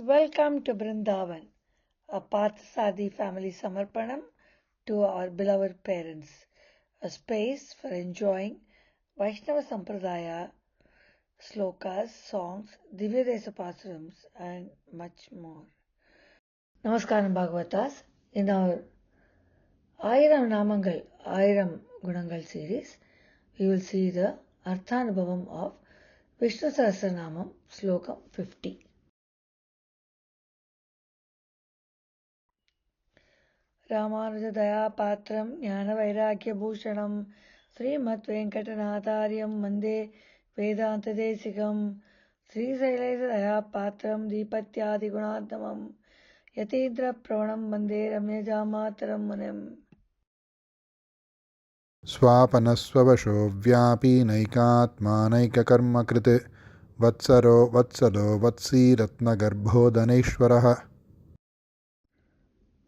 Welcome to Brindavan, a Parthasadi family Samarpanam to our beloved parents, a space for enjoying Vaishnava Sampradaya, Slokas, songs, Divyadesa Pasarams, and much more. Namaskaram Bhagavatas. In our Ayiram Namangal, Ayiram Gunangal series, we will see the Arthanubhavam of Vishnu Sahasranamam, Sloka 50. रामानुजदयापात्रं ज्ञानवैराग्यभूषणं श्रीमद्वेङ्कटनाथार्यं वन्दे वेदान्तदेशिकं श्रीशैलेशदयापात्रं दीपत्यादिगुणात्मकं यतीन्द्रप्रवणं वन्दे रम्यजामातरं मुनिम् स्वापनस्ववशो व्यापी नैकात्मानैककर्मकृत् वत्सरो वत्सलो वत्सी रत्नगर्भोदनेश्वरः.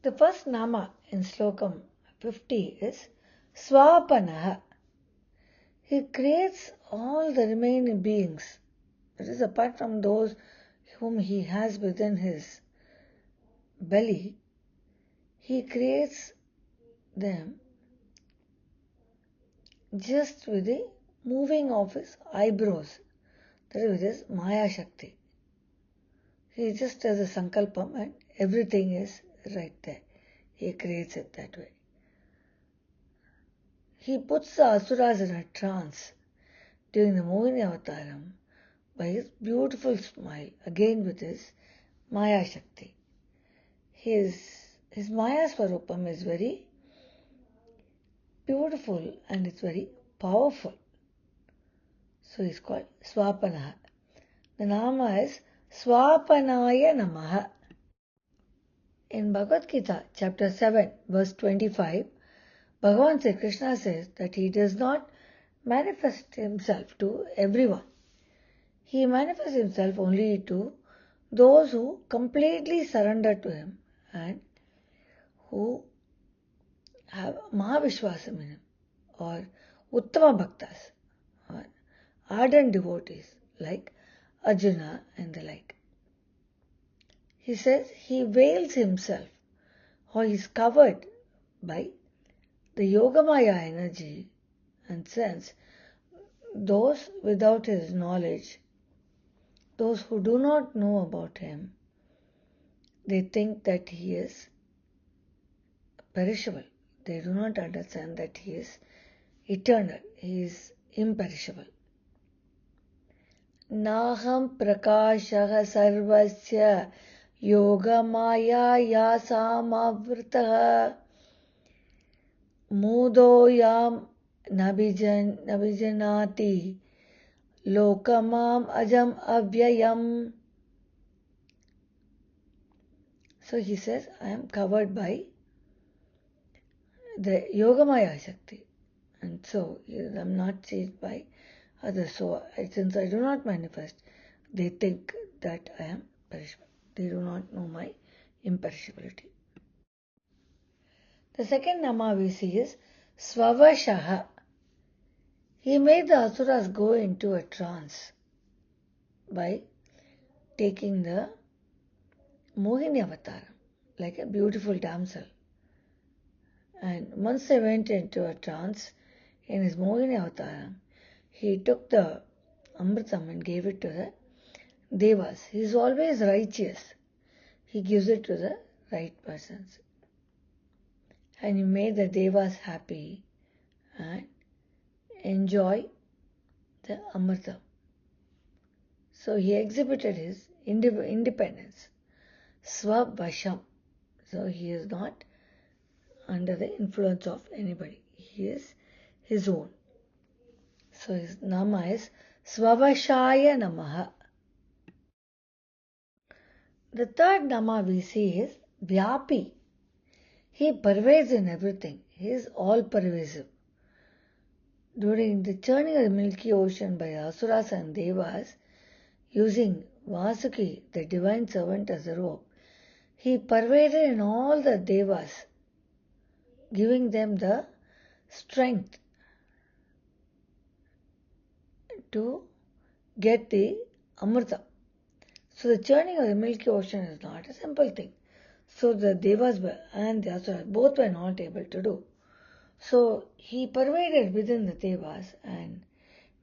The first nama in Slokam 50 is Swapanaha. He creates all the remaining beings, that is, apart from those whom he has within his belly, he creates them just with the moving of his eyebrows, that is with his Maya Shakti. He just does a sankalpam and everything is right there. He creates it that way. He puts the asuras in a trance during the Mohini Avataram by his beautiful smile, again with his Maya Shakti. His Maya Swarupam is very beautiful and it's very powerful. So he's called Swapanaha. The nama is Swapanaya Namaha. In Bhagavad Gita, chapter 7, verse 25, Bhagavan Sri Krishna says that he does not manifest himself to everyone. He manifests himself only to those who completely surrender to him and who have Mahavishwasam in him, or Uttama Bhaktas, or ardent devotees like Arjuna and the like. He says he veils himself, or he is covered by the Yogamaya energy, and since those without his knowledge, those who do not know about him, they think that he is perishable. They do not understand that he is eternal, he is imperishable. Naham prakashah sarvasya yogamaya yasamavritah mudoyam nabijanati lokamam ajam avyayam. So he says, I am covered by the Yogamaya Shakti, and so I am not seen by others. So since I do not manifest, they think that I am perishable. They do not know my imperishability. The second nama we see is Swavashaha. He made the asuras go into a trance by taking the Mohini avatar, like a beautiful damsel. And once they went into a trance in his Mohini avatar, he took the Amritam and gave it to the Devas. He is always righteous. He gives it to the right persons. And he made the Devas happy and enjoy the Amritam. So he exhibited his independence. Swavasham. So he is not under the influence of anybody. He is his own. So his nama is Swavashaya Namaha. The third nama we see is Vyapi. He pervades in everything. He is all pervasive. During the churning of the Milky Ocean by Asuras and Devas, using Vasuki, the divine servant, as a rope, he pervaded in all the Devas, giving them the strength to get the Amrita. So the churning of the Milky Ocean is not a simple thing. So the Devas and the Asuras both were not able to do. So he pervaded within the Devas and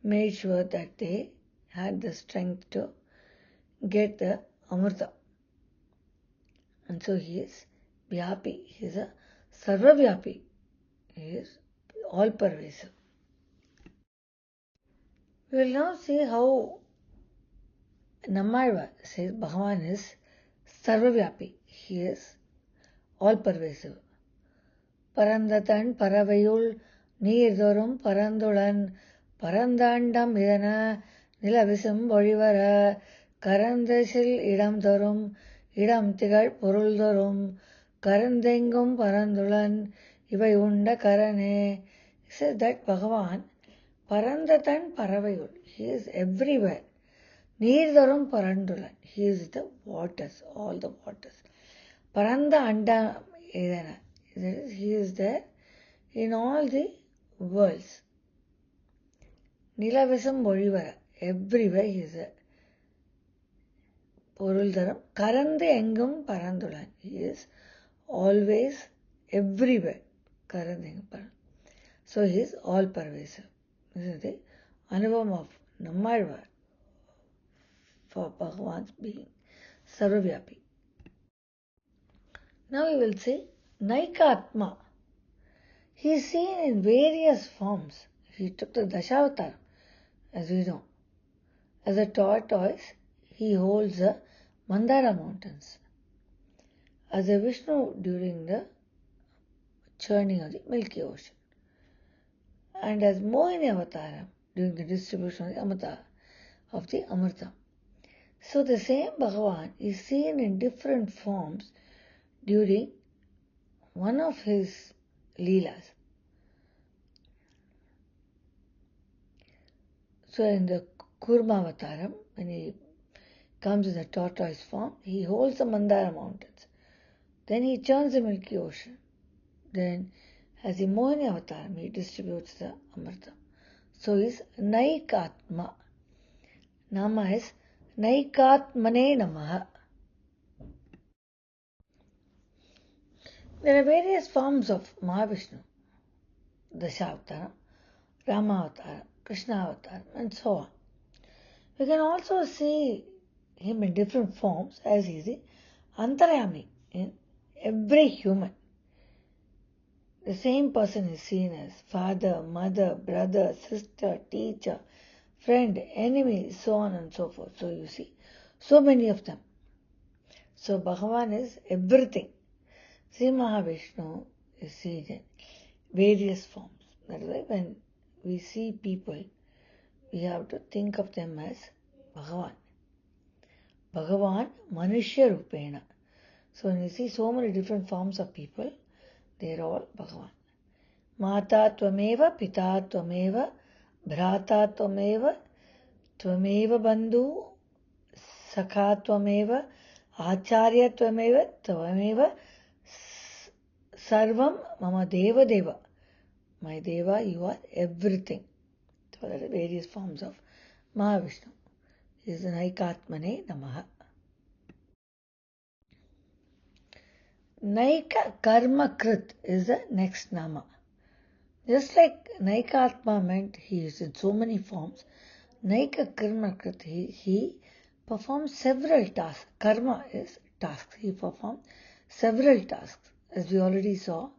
made sure that they had the strength to get the Amrita. And so he is Vyapi. He is a Sarvavyapi. He is all pervasive. We will now see how Namalva says Bhagavan is Sarvavyapi. He is all pervasive. Parandatan Paravayul Neerdorum Parandulan Parandandam Idana Nilavisum Bolivara Karandashil Idam Dorum Idam Tigal Puruldorum Karandengum Parandulan Ivayunda Karane. He says that Bhagavan Parandatan Paravayul. He is everywhere. Neerdorum Parandulan. He is the waters, all the waters. Paranda Anda Idana. He is there in all the worlds. Nilavisam Bolivara. Everywhere he is there. Poruldaram. Karande Engum Parandulan. He is always everywhere. Karande Engum Parandulan. So he is all pervasive. This is the Anubhavam of Namalva for Bhagavan's being Sarvavyapi. Now we will say Naikatma. He is seen in various forms. He took the Dashavatar, as we know. As a tortoise, he holds the Mandara mountains. As a Vishnu during the churning of the Milky Ocean. And as Mohini Avatar during the distribution of the Amrita. So the same Bhagavan is seen in different forms during one of his Leelas. So in the Kurma Avataram, when he comes in the tortoise form, he holds the Mandara mountains. Then he churns the Milky Ocean. Then as the Mohini Avataram, he distributes the Amrita. So he is Naikatma. Nama is Naikatmane Namaha. There are various forms of Mahavishnu. Dashavataram, Ramavataram, Krishnavataram, and so on. We can also see him in different forms as he is the Antaryami in every human. The same person is seen as father, mother, brother, sister, teacher, friend, enemy, so on and so forth. So you see, so many of them. So Bhagavan is everything. Sri Mahavishnu is seen in various forms. That is why when we see people, we have to think of them as Bhagavan. Bhagavan Manushya Rupena. So when you see so many different forms of people, they are all Bhagavan. Mata Tvameva, Pita Tvameva, Bhrata Tvameva, Tvameva Bandhu, Sakha Tvameva, Acharya Tvameva, Tvameva, Sarvam Mama Deva Deva. My Deva, you are everything. So there are various forms of Mahavishnu. He is Naikatmane Namaha. Naika Karma Krit is the next Nama. Just like Naikatma meant he is in so many forms, Naika Karma Krit, he performs several tasks. Karma is tasks. He performs several tasks. As we already saw,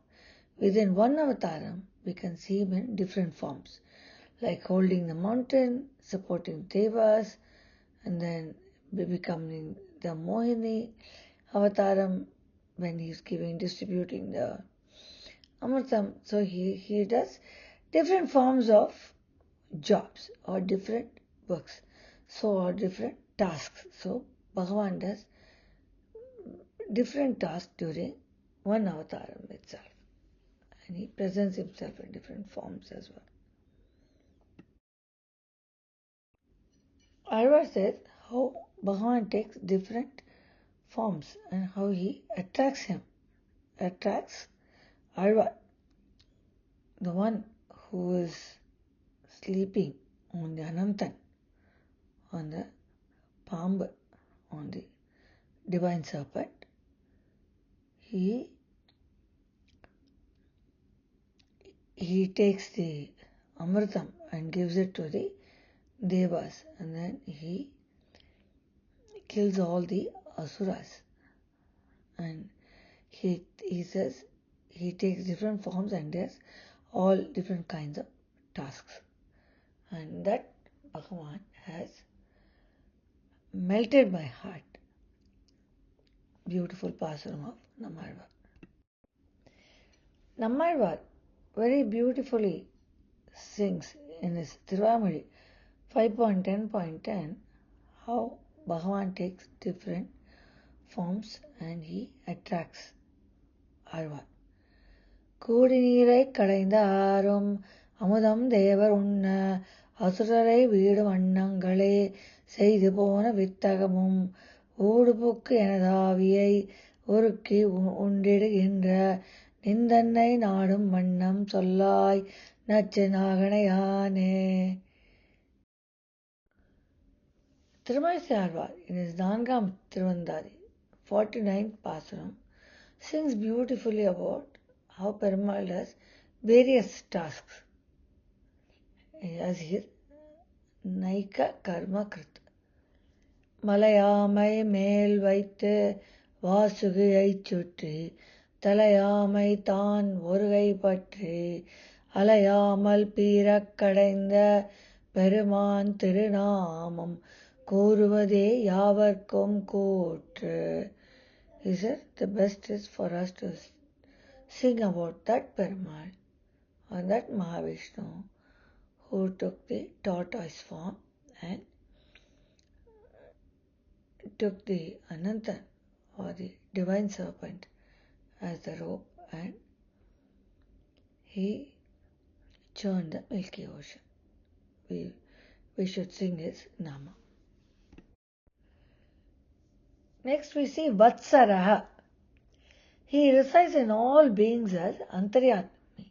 within one avataram, we can see him in different forms, like holding the mountain, supporting devas, and then becoming the Mohini avataram when he is distributing the Amritam. So he does different forms of jobs or different works, or different tasks. So Bhagavan does different tasks during one avataram itself. And he presents himself in different forms as well. Ayiram says how Bhagavan takes different forms and how he attracts Ayiram, the one who is sleeping on the Anantan, on the Pamba, on the divine serpent. He takes the Amritam and gives it to the Devas, and then he kills all the Asuras. And he says he takes different forms and does all different kinds of tasks. And that Bhagavan has melted my heart. Beautiful Pasaram of Nammalvar. Nammalvar very beautifully sings in his Tiruvamazhi 5.10.10 how Bhagavan takes different forms and he attracts Alvar. கூடி நீரை கடைந்த ஆறும் அமுதம் தேவர் உண்ண அசுரரை வீடும் அன்னங்களே செய்து போன வித்தகமும் ஊடுபுக்கு எனதாவியை உருக்கி உண்டிடுகின்ற நிந்தன்னை நாடும் வண்ணம் சொல்லாய் நச்சு நாகனையானே. Tirumazhi Alvar in his Nangam Tiruvandari 49th Pasaram sings beautifully about how Perumal does various tasks as his Naika Karma Krit. மலையாமை மேல் வைத்து வாசுகியைச் சுற்றி தலையாமை தான் ஒருகை பற்றி அலையாமல் பீரக் கடைந்த பெருமான் திருநாமம் கூறுவதே யாவர்க்கும் கூற்று. He said the best is for us to sing about that Perumal or that Mahavishnu who took the tortoise form and took the Anantan or the divine serpent as the rope and he churned the Milky Ocean. We should sing his Nama. Next we see Vatsaraha. He resides in all beings as Antaryatmi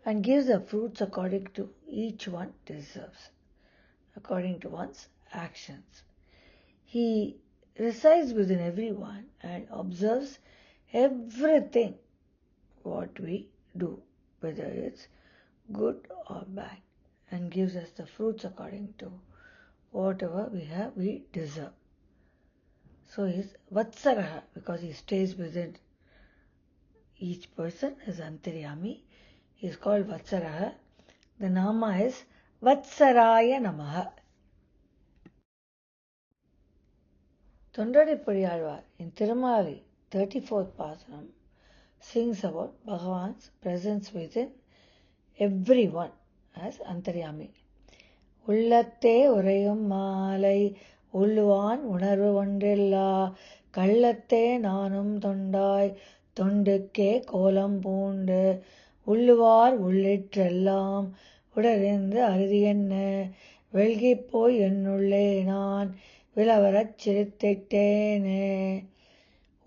and gives the fruits according to each one deserves, according to one's actions. He resides within everyone and observes everything what we do, whether it's good or bad, and gives us the fruits according to whatever we deserve. So he is Vatsaraha because he stays within each person as Antaryami. He is called Vatsaraha. The Nama is Vatsaraya Namaha. Thondaripudi Alvar in Tirumali 34th Pasaram sings about Bhagavan's presence within everyone as Antaryami. உள்ளத்தே உறையும் மாலை உள்ளுவான் உணர்வு ஒன்றில்லா கள்ளத்தே நானும் தொண்டாய் தொண்டுக்கே கோலம் பூண்டு உள்ளுவார் உள்ளிற்றெல்லாம் உடறிந்து அறுதி என்ன வெள்கிப்போய் என்னுள்ளே நான் விலவரச் சிரித்திட்டேனே.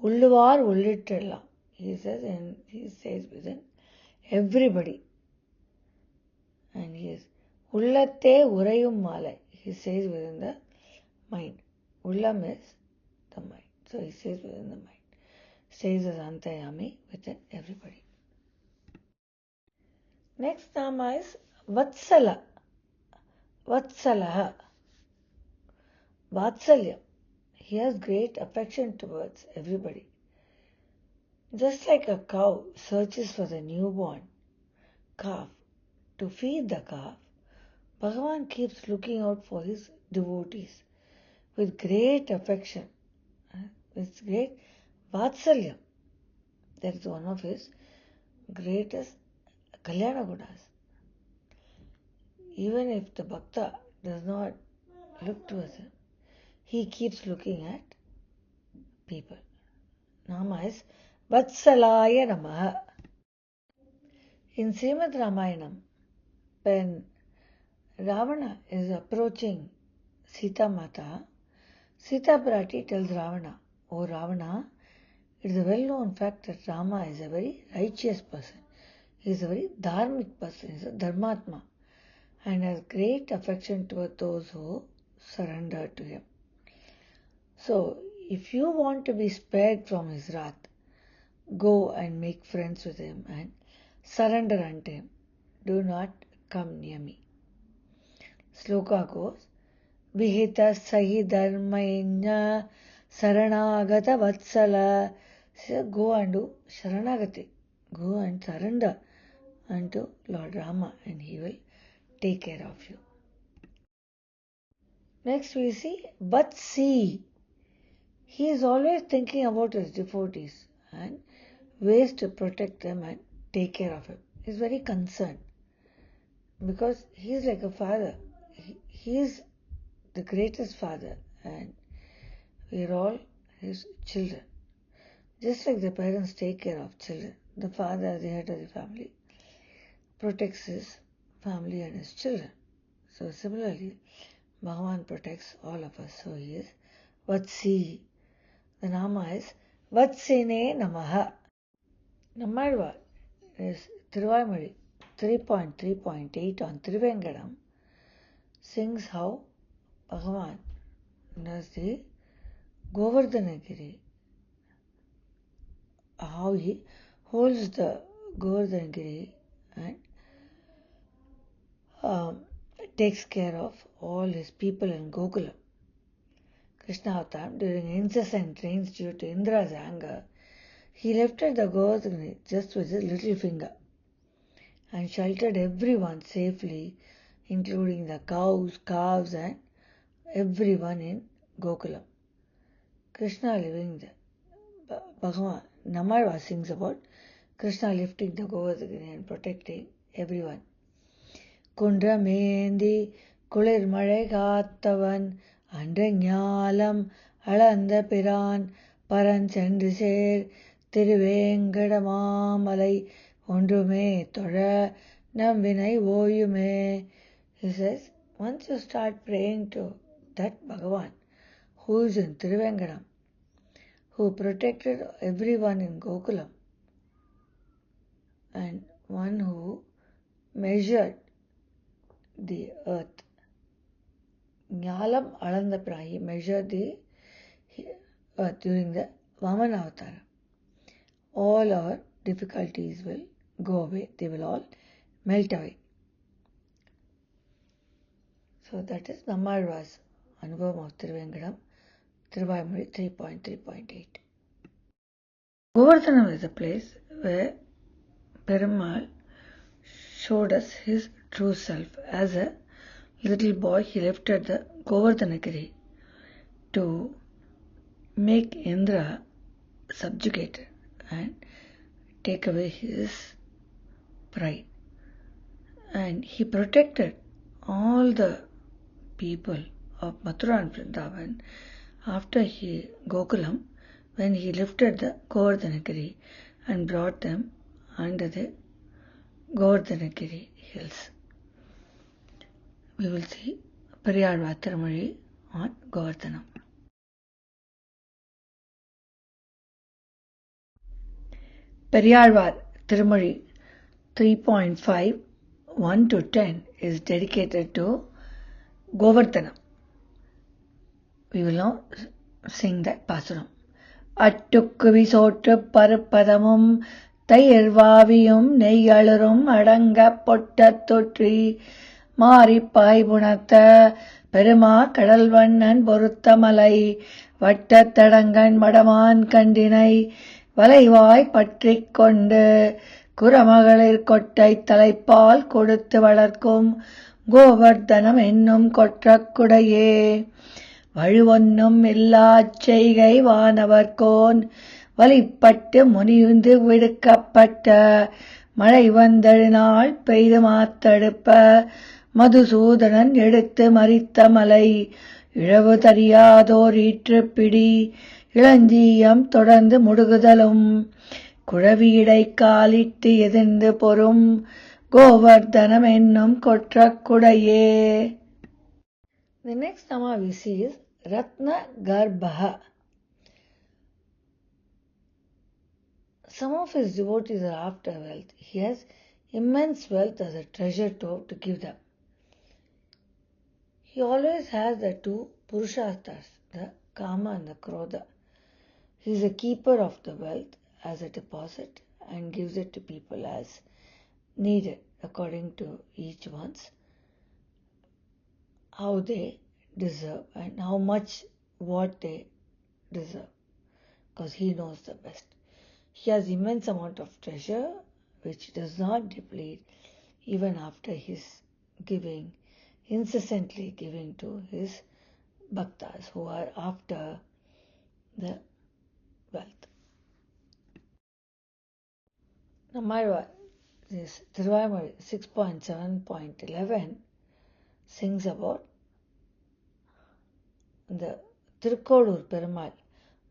உள்ளுவார் உள்ளிற்றெல்லாம். He says within everybody. And he is உள்ளத்தே உறையும் மாலை. He says within the mind. Ullam is the mind. So he says within the mind. Says as Antayami within everybody. Next Nama is Vatsala. Vatsalaha. Vatsalyam. He has great affection towards everybody. Just like a cow searches for the newborn calf to feed the calf, Bhagavan keeps looking out for his devotees with great affection, with great Vatsalyam. That is one of his greatest Kalyana Gunas. Even if the Bhakta does not look towards him, he keeps looking at people. Nama is Vatsalaya Namaha. In Srimad Ramayanam, when Ravana is approaching Sita Mata, Sita Prati tells Ravana, "O Ravana, it is a well-known fact that Rama is a very righteous person. He is a very dharmic person, he is a dharmatma, and has great affection toward those who surrender to him. So, if you want to be spared from his wrath, go and make friends with him and surrender unto him. Do not come near me. Sloka goes, Vihita sahi dharmainya saranagata vatsala. So go and do sharanagati. Go and surrender unto Lord Rama and he will take care of you. Next we see, but see. He is always thinking about his devotees and ways to protect them and take care of him. He is very concerned because he is like a father. He is the greatest father and we are all his children. Just like the parents take care of children, the father, the head of the family, protects his family and his children. So similarly, Bhagavan protects all of us. So he is Vatsi. The Nama is Vatsine Namaha. Nammalvar is Tiruvaimozhi 3.3.8 on Trivengadam sings how Bhagavan does the Govardhanagiri, how he holds the Govardhanagiri and takes care of all his people in Gokulam. Krishna Avatar, during incessant rains due to Indra's anger, he lifted the Govardhanagiri just with his little finger and sheltered everyone safely, including the cows, calves and everyone in Gokulam. Krishna living there. Bhagavan, Nammalvar sings about Krishna lifting the Govardhanagiri and protecting everyone. Kundrameendi kulir male kaathavan Andranyalam alanda piran paran sendu ser Tiruvengadamamalai ondrume thoda nam vinai voyume. He says, once you start praying to that Bhagavan who is in Tiruvengadam, who protected everyone in Gokulam, and one who measured the earth. Nyalam Alandapra, he measured the earth during the Vamana Avatara. All our difficulties will go away, they will all melt away. So that is Nammalvar's Anubhavam of Tiruvengadam, Tiruvaimozhi 3.3.8. Govardhanam is a place where Perumal showed us his true self. As a little boy, he lifted the Govardhanagiri to make Indra subjugated and take away his pride. And he protected all the people of Mathura and Vrindavan after Gokulam, when he lifted the Govardhanagiri and brought them under the Govardhanagiri hills. We will see Periyalvar Tirumozhi on Govardhanam. Periyalvar Tirumozhi 3.5 1 to 10 is dedicated to Govardhanam. We will now sing that Pasuram. Attukku visottu parpadamum Tayirvaviyum neyyalurum adanga potta totri Maripai bunatha Peruma kadalvannan பொருத்தமலை வட்டத்தடங்கன் மடமான் கண்டினை வளைவாய் பற்றிக் கொண்டு குரமகளிர் கொட்டை தலைப்பால் கொடுத்து வளர்க்கும் கோவர்தனம் என்னும் கொற்றக்குடையே வழுவொன்னும் இல்லாச் செய்கை வானவர்கோன் வலிப்பட்டு முனிந்து விடுக்கப்பட்ட மழை வந்தெழுநாள் பெய்து மாத்தடுப்ப மதுசூதனன் எடுத்து மறித்த மலை இழவு தறியாதோர் ஈற்றுப்பிடி இளஞ்சீயம் தொடர்ந்து முடுகுதலும் குழவியிடை காலிட்டு எதிர்ந்து பொறும் கோவர்தனம் என்னும் கொற்றக்குடையே. The next Nama we see is Ratna Garbha. Some of his devotees are after wealth. He has immense wealth as a treasure to give them. He always has the two Purushashtras, the Kama and the Krodha. He is a keeper of the wealth as a deposit and gives it to people as needed according to each one's how they deserve and how much what they deserve, because he knows the best. He has immense amount of treasure which does not deplete even after his giving, incessantly giving to his bhaktas who are after the wealth. Namalvar, this Thiruvamari 6.7.11 sings about the Tirukkolur Perumal.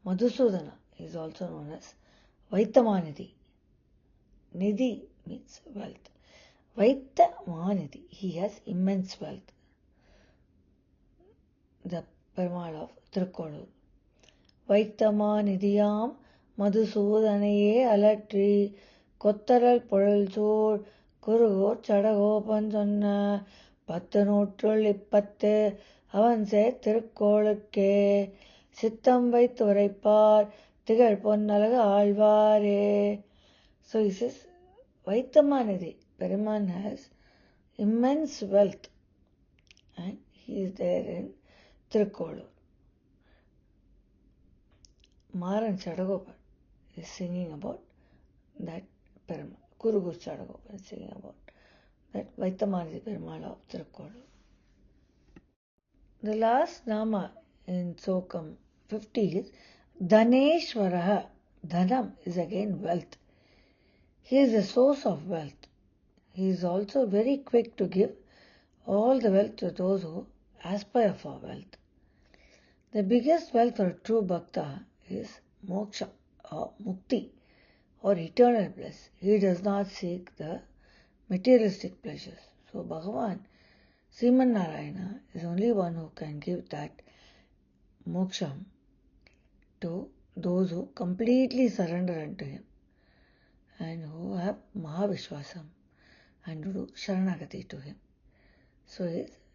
Madhusudana is also known as Vaitamanidhi. Nidhi means wealth. Vaitamanidhi, he has immense wealth. The Perumal of Tirukkolur. Vaitamanidhiyam Madhusudanaye alatri கொத்தரல் பொருள் சூழ் குருகூர் சடகோபன் சொன்ன 10 அவன் சேர் திருக்கோளுக்கே சித்தம் வைத்து உரைப்பார் திகழ் பொன்னலகு ஆழ்வாரே. So he says, Vaitamanidhi, Peruman has immense wealth and he is there in Tirukkolur. Maran Chadagopan is singing about that Perumal. Kurugur Chadagopan is singing about that Vaitamanidhi Perumal of Tirukkolur. The last Nama in Sokam 50 is Dhaneshwaraha. Dhanam is again wealth. He is the source of wealth. He is also very quick to give all the wealth to those who aspire for wealth. The biggest wealth for a true bhakta is moksha or mukti or eternal bliss. He does not seek the materialistic pleasures. So Bhagavan, Sriman Narayana, is only one who can give that moksha to those who completely surrender unto him and who have Mahavishwasam and do Sharanagati to him. So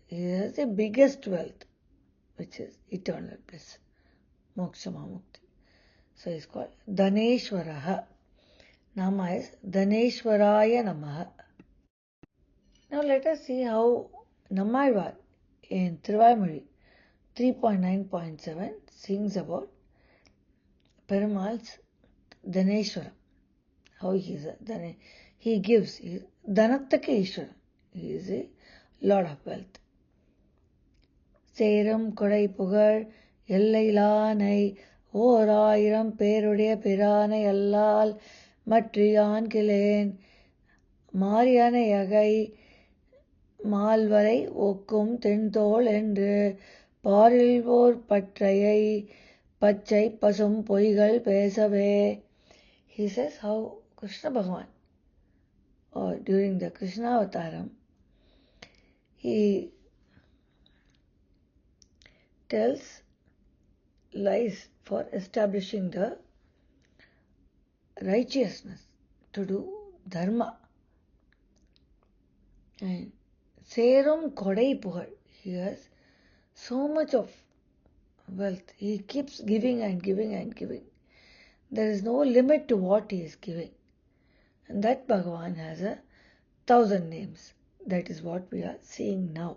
he has the biggest wealth, which is eternal bliss, moksha mukti. So he is called Dhaneshwaraha. Nama is Dhaneshwaraya Namaha. Now let us see how Namalvar in Thiruvamari 3.9.7 sings about Perumal's Dhaneshwara. How he is he gives, he is Dhanattaka Ishwara. He is a Lord of wealth. Serum Kodai Pugar Ellailanai ஓர் ஆயிரம் பேருடைய பிரானை அல்லால் மற்றியான் Glenn மாரியானை யகை மால்வரை ஒக்கும் தென்தோள் என்று பாரில்வோர் பற்றையை பச்சை பசும் பொய்கள் பேசவே. He says how Krishna Bhagavan, or during the Krishna Avataram, he tells lies for establishing the righteousness, to do dharma. And Serum Kodai Pugal, he has so much of wealth. He keeps giving and giving and giving. There is no limit to what he is giving. And that Bhagavan has 1,000 names. That is what we are seeing now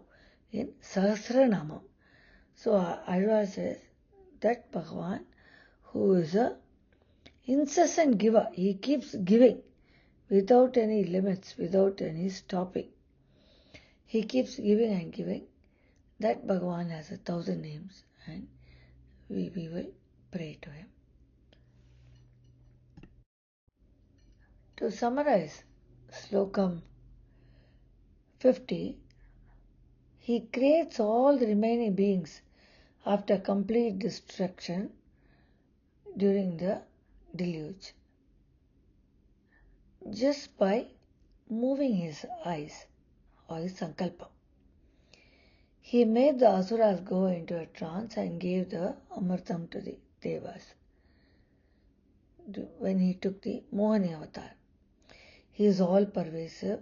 in Sahasranamam. So Ayiram says that Bhagavan, who is a incessant giver, he keeps giving without any limits, without any stopping. He keeps giving and giving. That Bhagavan has 1,000 names and we will pray to him. To summarize Slokam 50, he creates all the remaining beings after complete destruction during the deluge, just by moving his eyes or his sankalpa. He made the asuras go into a trance and gave the amritam to the devas when he took the Mohani avatar. He is all pervasive.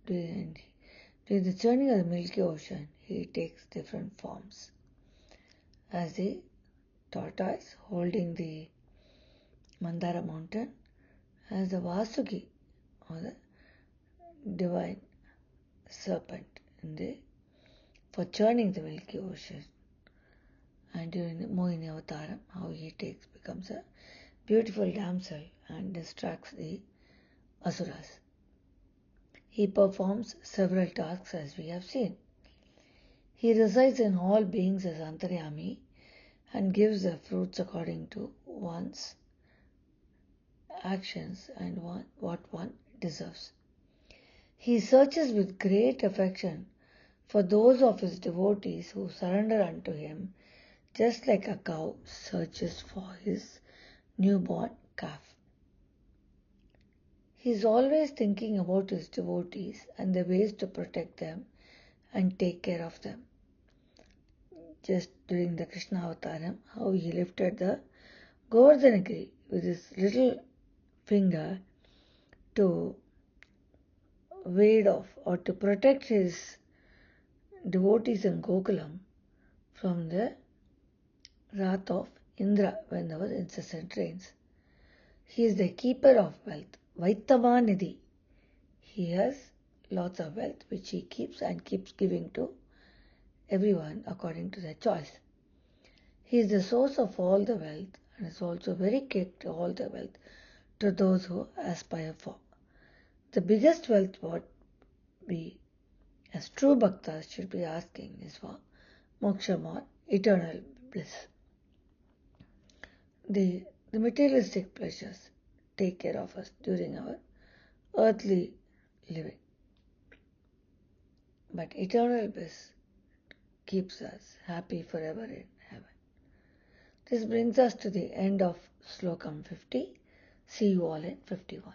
During the journey of the Milky Ocean, he takes different forms as the tortoise holding the Mandara mountain as the Vasuki, or the divine serpent for churning the Milky Ocean. And during the Mohini Avataram, how he becomes a beautiful damsel and distracts the Asuras. He performs several tasks as we have seen. He resides in all beings as Antaryami and gives the fruits according to one's actions and what one deserves. He searches with great affection for those of his devotees who surrender unto him, just like a cow searches for his newborn calf. He is always thinking about his devotees and the ways to protect them and take care of them. Just during the Krishna Avataram, how he lifted the Govardhanagiri with his little finger to ward off or to protect his devotees in Gokulam from the wrath of Indra when there was incessant rains. He is the keeper of wealth, Vaitamanidhi. He has lots of wealth which he keeps and keeps giving to everyone according to their choice. He is the source of all the wealth and is also very quick to all the wealth to those who aspire for. The biggest wealth what we as true bhaktas should be asking is for moksham or eternal bliss. The materialistic pleasures take care of us during our earthly living. But eternal bliss keeps us happy forever in heaven. This brings us to the end of Slokam 50. See you all in 51.